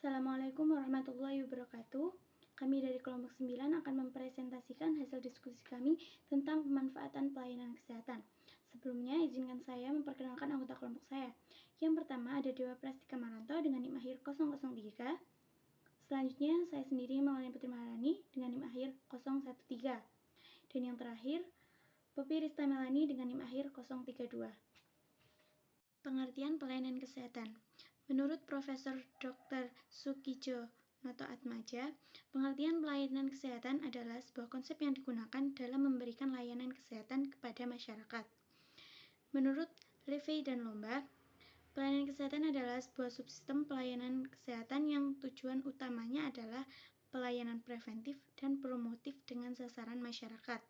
Assalamualaikum warahmatullahi wabarakatuh. Kami dari kelompok 9 akan mempresentasikan hasil diskusi kami tentang pemanfaatan pelayanan kesehatan. Sebelumnya, izinkan saya memperkenalkan anggota kelompok saya. Yang pertama ada Dewa Prastika Maranto dengan NIM akhir 003. Selanjutnya, saya sendiri Maulani Putri Maharani dengan NIM akhir 013. Dan yang terakhir, Poppy Rista Melani dengan NIM akhir 032. Pengertian pelayanan kesehatan. Menurut Profesor Dr. Sukijo Notoatmadja, pengertian pelayanan kesehatan adalah sebuah konsep yang digunakan dalam memberikan layanan kesehatan kepada masyarakat. Menurut Levy dan Lomba, pelayanan kesehatan adalah sebuah subsistem pelayanan kesehatan yang tujuan utamanya adalah pelayanan preventif dan promotif dengan sasaran masyarakat.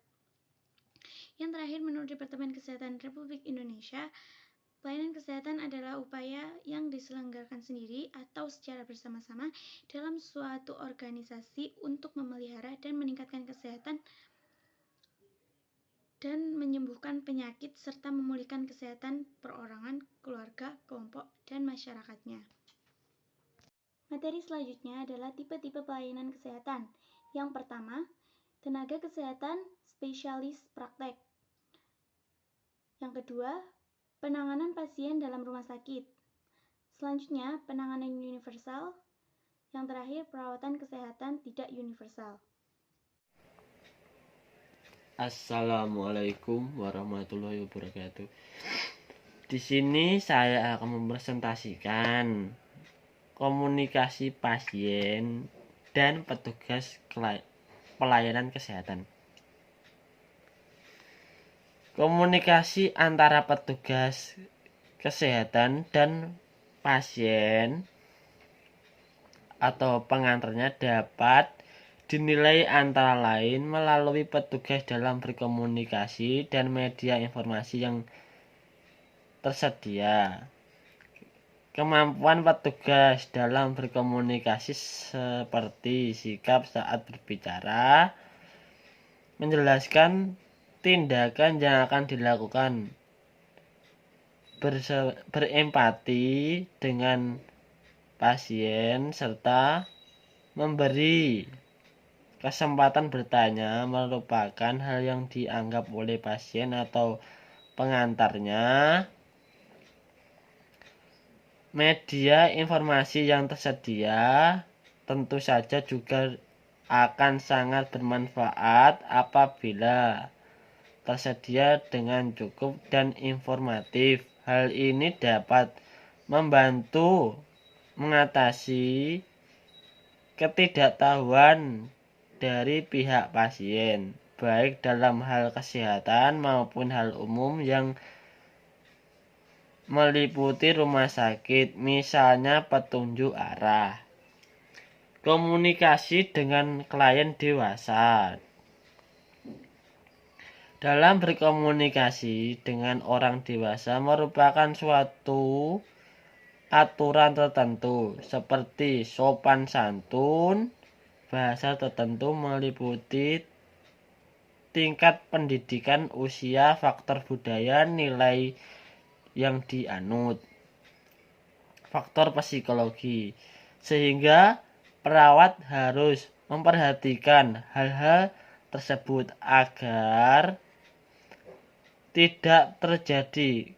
Yang terakhir, menurut Departemen Kesehatan Republik Indonesia, pelayanan kesehatan adalah upaya yang diselenggarakan sendiri atau secara bersama-sama dalam suatu organisasi untuk memelihara dan meningkatkan kesehatan dan menyembuhkan penyakit serta memulihkan kesehatan perorangan, keluarga, kelompok, dan masyarakatnya. Materi selanjutnya adalah tipe-tipe pelayanan kesehatan. Yang pertama, tenaga kesehatan spesialis praktek. Yang kedua, penanganan pasien dalam rumah sakit. Selanjutnya, penanganan universal. Yang terakhir, perawatan kesehatan tidak universal. Assalamualaikum warahmatullahi wabarakatuh. Di sini saya akan mempresentasikan komunikasi pasien dan petugas pelayanan kesehatan. Komunikasi antara petugas kesehatan dan pasien atau pengantarnya dapat dinilai antara lain melalui petugas dalam berkomunikasi dan media informasi yang tersedia. Kemampuan petugas dalam berkomunikasi seperti sikap saat berbicara, menjelaskan tindakan yang akan dilakukan, berempati dengan pasien, serta memberi kesempatan bertanya merupakan hal yang dianggap oleh pasien atau pengantarnya. Media informasi yang tersedia tentu saja juga akan sangat bermanfaat apabila tersedia dengan cukup dan informatif. Hal ini dapat membantu mengatasi ketidaktahuan dari pihak pasien, baik dalam hal kesehatan maupun hal umum yang meliputi rumah sakit, misalnya petunjuk arah. Komunikasi dengan klien dewasa. Dalam berkomunikasi dengan orang dewasa merupakan suatu aturan tertentu seperti sopan santun. Bahasa tertentu meliputi tingkat pendidikan, usia, faktor budaya, nilai yang dianut, faktor psikologi, sehingga perawat harus memperhatikan hal-hal tersebut agar tidak terjadi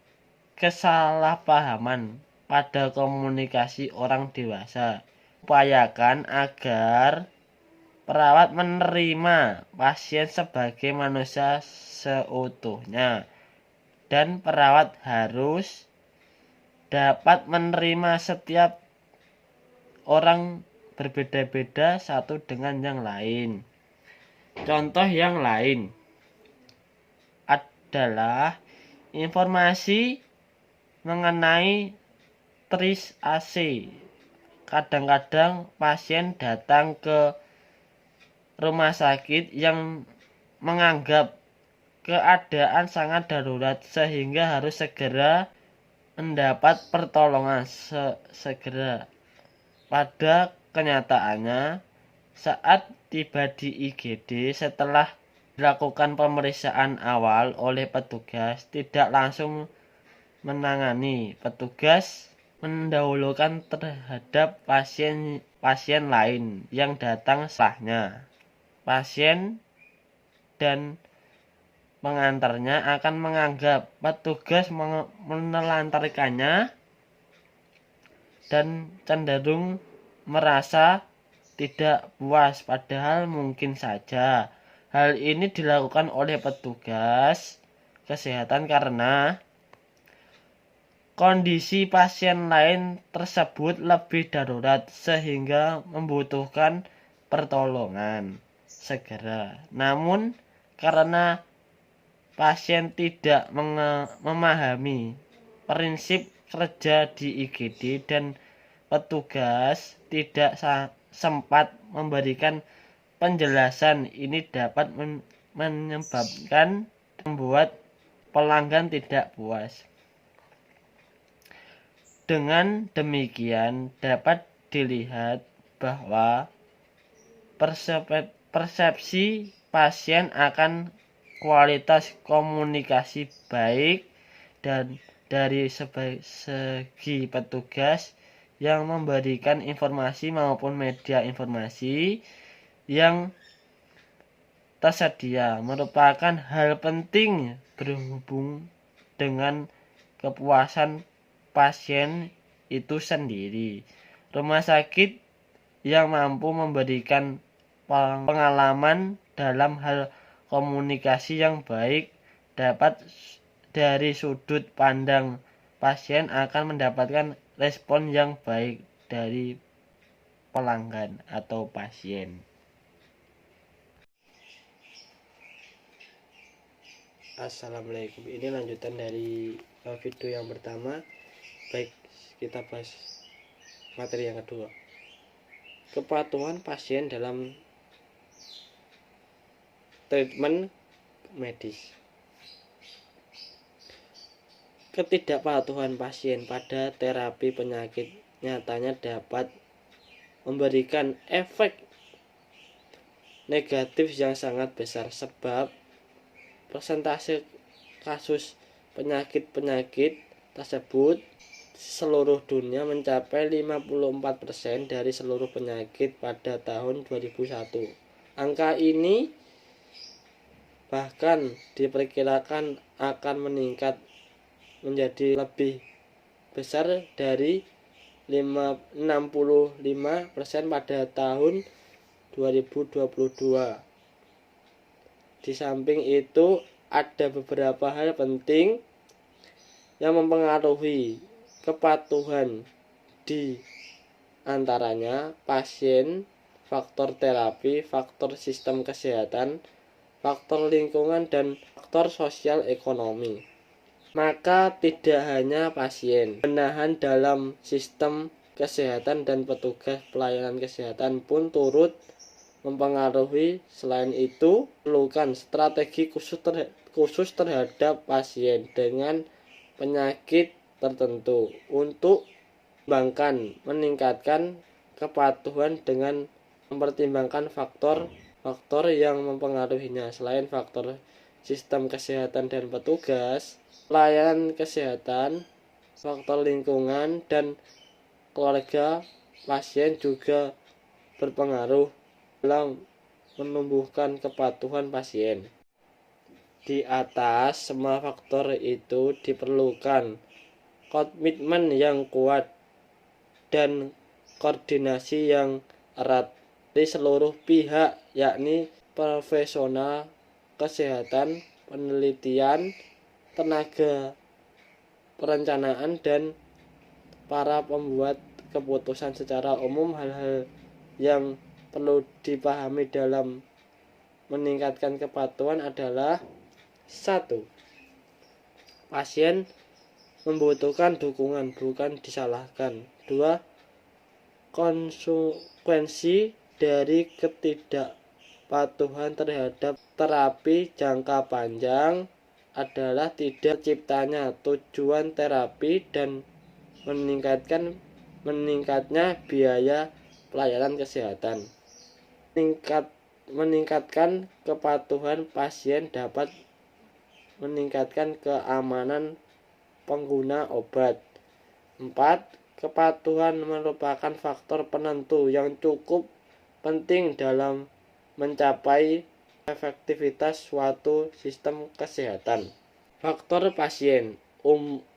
kesalahpahaman pada komunikasi orang dewasa. Upayakan agar perawat menerima pasien sebagai manusia seutuhnya, dan perawat harus dapat menerima setiap orang berbeda-beda satu dengan yang lain. Contoh yang lain adalah informasi mengenai tris AC. Kadang-kadang pasien datang ke rumah sakit yang menganggap keadaan sangat darurat sehingga harus segera mendapat pertolongan segera. Pada kenyataannya, saat tiba di IGD setelah dilakukan pemeriksaan awal oleh petugas, tidak langsung menangani. Petugas mendahulukan terhadap pasien lain yang datang setelahnya. Pasien dan pengantarnya akan menganggap petugas menelantarkannya dan cenderung merasa tidak puas, padahal mungkin saja hal ini dilakukan oleh petugas kesehatan karena kondisi pasien lain tersebut lebih darurat sehingga membutuhkan pertolongan segera. Namun karena pasien tidak memahami prinsip kerja di IGD dan petugas tidak sempat memberikan penjelasan, ini dapat menyebabkan membuat pelanggan tidak puas. Dengan demikian dapat dilihat bahwa persepsi pasien akan kualitas komunikasi baik dan dari segi petugas yang memberikan informasi maupun media informasi yang tersedia merupakan hal penting berhubung dengan kepuasan pasien itu sendiri. Rumah sakit yang mampu memberikan pengalaman dalam hal komunikasi yang baik dapat dari sudut pandang pasien akan mendapatkan respon yang baik dari pelanggan atau pasien. Assalamualaikum, ini lanjutan dari video yang pertama. Baik, kita bahas materi yang kedua. Kepatuhan pasien dalam treatment medis. Ketidakpatuhan pasien pada terapi penyakit nyatanya dapat memberikan efek negatif yang sangat besar, sebab persentase kasus penyakit-penyakit tersebut seluruh dunia mencapai 54% dari seluruh penyakit pada tahun 2001. Angka ini bahkan diperkirakan akan meningkat menjadi lebih besar dari 65% pada tahun 2022. Di samping itu, ada beberapa hal penting yang mempengaruhi kepatuhan, di antaranya pasien, faktor terapi, faktor sistem kesehatan, faktor lingkungan, dan faktor sosial ekonomi. Maka tidak hanya pasien, benahan dalam sistem kesehatan dan petugas pelayanan kesehatan pun turut mempengaruhi. Selain itu, perlukan strategi khusus terhadap pasien dengan penyakit tertentu untuk meningkatkan kepatuhan dengan mempertimbangkan faktor yang mempengaruhinya. Selain faktor sistem kesehatan dan petugas pelayanan kesehatan, faktor lingkungan dan keluarga pasien juga berpengaruh dalam menumbuhkan kepatuhan pasien. Di atas semua faktor itu diperlukan komitmen yang kuat dan koordinasi yang erat dari seluruh pihak, yakni profesional kesehatan, penelitian, tenaga perencanaan, dan para pembuat keputusan. Secara umum, hal-hal yang perlu dipahami dalam meningkatkan kepatuhan adalah: 1. Pasien membutuhkan dukungan, bukan disalahkan. 2. Konsekuensi dari ketidakpatuhan terhadap terapi jangka panjang adalah tidak terciptanya tujuan terapi dan meningkatnya biaya pelayanan kesehatan. Meningkatkan kepatuhan pasien dapat meningkatkan keamanan pengguna obat. 4. kepatuhan merupakan faktor penentu yang cukup penting dalam mencapai efektivitas suatu sistem kesehatan. Faktor pasien,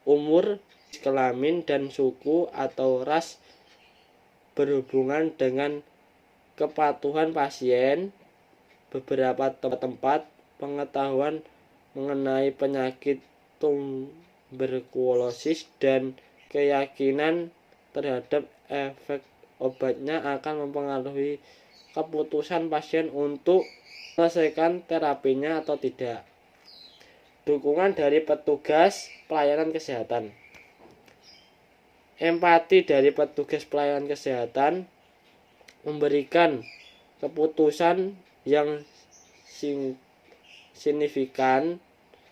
umur, kelamin, dan suku atau ras berhubungan dengan kepatuhan pasien. Beberapa tempat pengetahuan mengenai penyakit tuberkulosis dan keyakinan terhadap efek obatnya akan mempengaruhi keputusan pasien untuk menyelesaikan terapinya atau tidak. Dukungan dari petugas pelayanan kesehatan. Empati dari petugas pelayanan kesehatan memberikan keputusan yang signifikan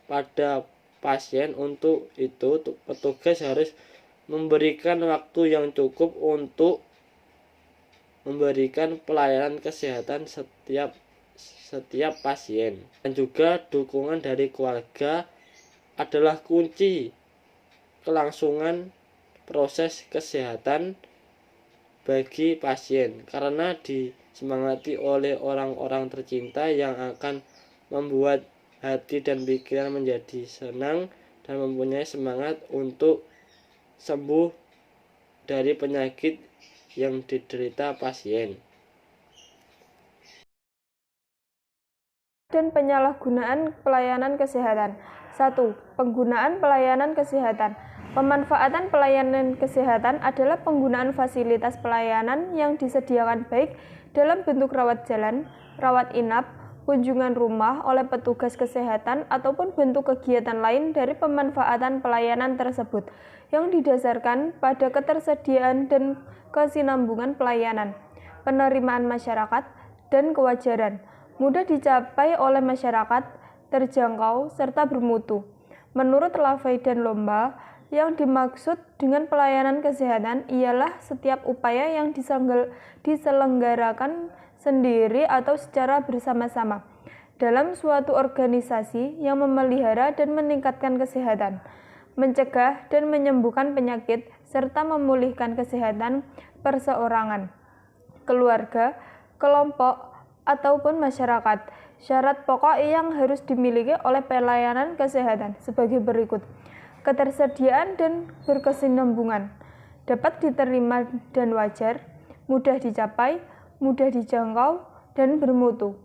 pada pasien. Untuk itu, petugas harus memberikan waktu yang cukup untuk memberikan pelayanan kesehatan setiap pasien. Dan juga dukungan dari keluarga adalah kunci kelangsungan proses kesehatan bagi pasien, karena disemangati oleh orang-orang tercinta yang akan membuat hati dan pikiran menjadi senang dan mempunyai semangat untuk sembuh dari penyakit yang diderita pasien. Dan penyalahgunaan pelayanan kesehatan. 1. Penggunaan pelayanan kesehatan. Pemanfaatan pelayanan kesehatan adalah penggunaan fasilitas pelayanan yang disediakan baik dalam bentuk rawat jalan, rawat inap, kunjungan rumah oleh petugas kesehatan, ataupun bentuk kegiatan lain dari pemanfaatan pelayanan tersebut yang didasarkan pada ketersediaan dan kesinambungan pelayanan, penerimaan masyarakat, dan kewajaran, mudah dicapai oleh masyarakat, terjangkau, serta bermutu. Menurut Lavey dan Lomba, yang dimaksud dengan pelayanan kesehatan ialah setiap upaya yang diselenggarakan sendiri atau secara bersama-sama dalam suatu organisasi yang memelihara dan meningkatkan kesehatan, mencegah dan menyembuhkan penyakit, serta memulihkan kesehatan perseorangan, keluarga, kelompok, ataupun masyarakat. Syarat pokok yang harus dimiliki oleh pelayanan kesehatan sebagai berikut. Ketersediaan dan berkesinambungan, dapat diterima dan wajar, mudah dicapai, mudah dijangkau, dan bermutu.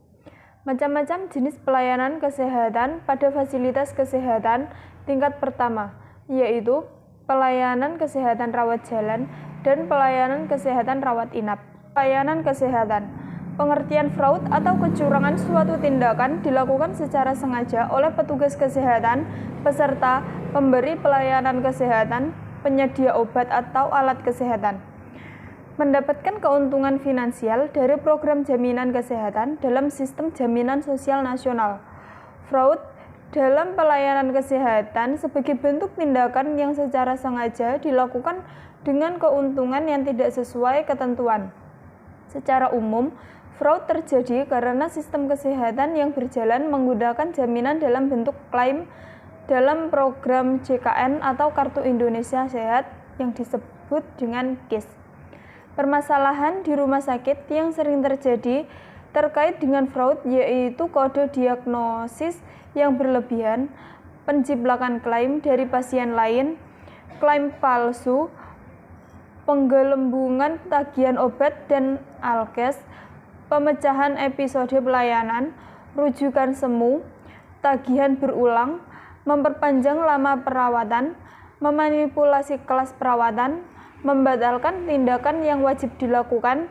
Macam-macam jenis pelayanan kesehatan pada fasilitas kesehatan tingkat pertama, yaitu pelayanan kesehatan rawat jalan dan pelayanan kesehatan rawat inap. Pelayanan kesehatan. Pengertian fraud atau kecurangan suatu tindakan dilakukan secara sengaja oleh petugas kesehatan, peserta, pemberi pelayanan kesehatan, penyedia obat atau alat kesehatan. Mendapatkan keuntungan finansial dari program jaminan kesehatan dalam sistem jaminan sosial nasional. Fraud dalam pelayanan kesehatan sebagai bentuk tindakan yang secara sengaja dilakukan dengan keuntungan yang tidak sesuai ketentuan. Secara umum, fraud terjadi karena sistem kesehatan yang berjalan menggunakan jaminan dalam bentuk klaim dalam program JKN atau Kartu Indonesia Sehat yang disebut dengan KIS. Permasalahan di rumah sakit yang sering terjadi terkait dengan fraud yaitu kode diagnosis yang berlebihan, penjiplakan klaim dari pasien lain, klaim palsu, penggelembungan tagihan obat dan alkes, pemecahan episode pelayanan, rujukan semu, tagihan berulang, memperpanjang lama perawatan, memanipulasi kelas perawatan, membatalkan tindakan yang wajib dilakukan,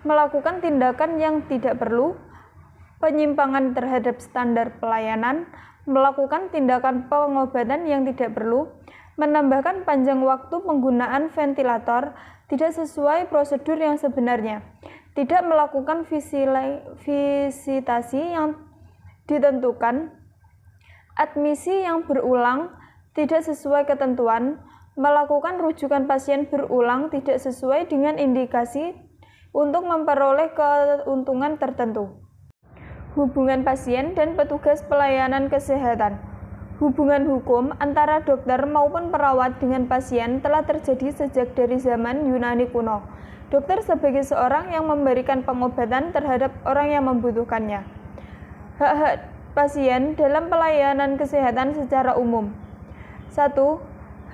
melakukan tindakan yang tidak perlu, penyimpangan terhadap standar pelayanan, melakukan tindakan pengobatan yang tidak perlu, menambahkan panjang waktu penggunaan ventilator tidak sesuai prosedur yang sebenarnya, tidak melakukan visitasi yang ditentukan, admisi yang berulang tidak sesuai ketentuan, melakukan rujukan pasien berulang tidak sesuai dengan indikasi untuk memperoleh keuntungan tertentu. Hubungan pasien dan petugas pelayanan kesehatan. Hubungan hukum antara dokter maupun perawat dengan pasien telah terjadi sejak dari zaman Yunani kuno. Dokter sebagai seorang yang memberikan pengobatan terhadap orang yang membutuhkannya. Hak-hak pasien dalam pelayanan kesehatan secara umum. 1.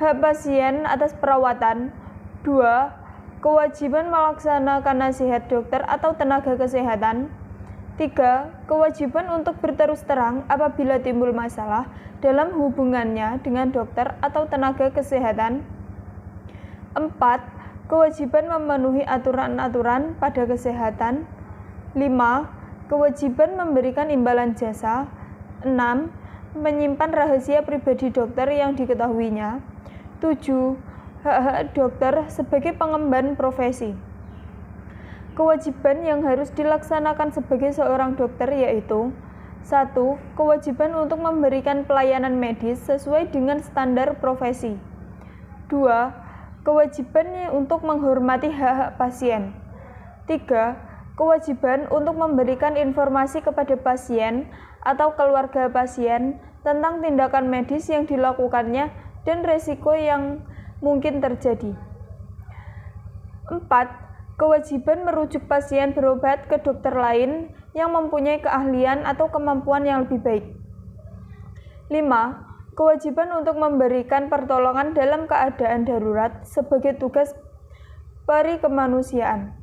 Hak pasien atas perawatan. 2. Kewajiban melaksanakan nasihat dokter atau tenaga kesehatan. 3. Kewajiban untuk berterus terang apabila timbul masalah dalam hubungannya dengan dokter atau tenaga kesehatan. 4. Kewajiban memenuhi aturan-aturan pada kesehatan. 5. Kewajiban memberikan imbalan jasa. 6. Menyimpan rahasia pribadi dokter yang diketahuinya. 7. Hak-hak dokter sebagai pengemban profesi. Kewajiban yang harus dilaksanakan sebagai seorang dokter yaitu 1. Kewajiban untuk memberikan pelayanan medis sesuai dengan standar profesi. 2. Kewajiban untuk menghormati hak-hak pasien. 3. Kewajiban untuk memberikan informasi kepada pasien atau keluarga pasien tentang tindakan medis yang dilakukannya dan risiko yang mungkin terjadi. 4. Kewajiban merujuk pasien berobat ke dokter lain yang mempunyai keahlian atau kemampuan yang lebih baik. 5. Kewajiban untuk memberikan pertolongan dalam keadaan darurat sebagai tugas peri kemanusiaan.